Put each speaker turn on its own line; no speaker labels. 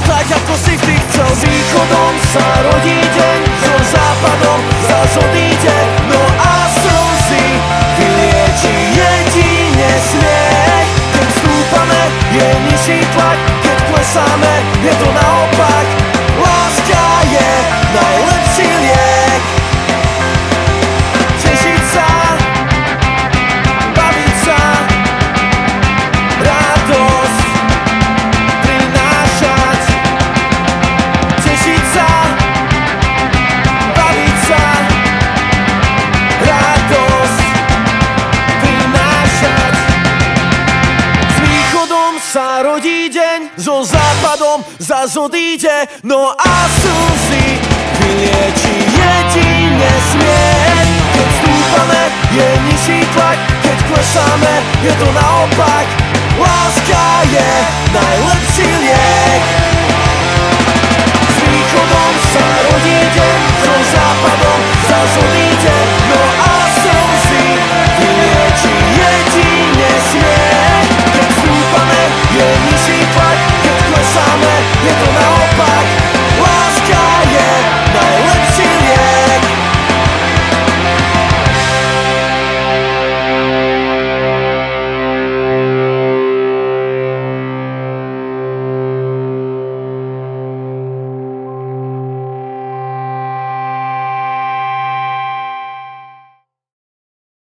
tak ako si vždy chcel. S východom sa rodí deň, so západom zas odíde. No a slzy vylieči jedine smiech. Keď stúpame, je nižší tlak, keď klesáme, je to naopak. Láska je najlepší liek. Tešiť sa, baviť sa, radosť prinášať. Tešiť sa, baviť sa, radosť prinášať. S východom sa rodí deň, so západom zas odíde. No a slzy vylieči jedine smiech. Keď stúpame, je nižší tlak, keď klesáme, je to naopak. Láska je najlepší liek.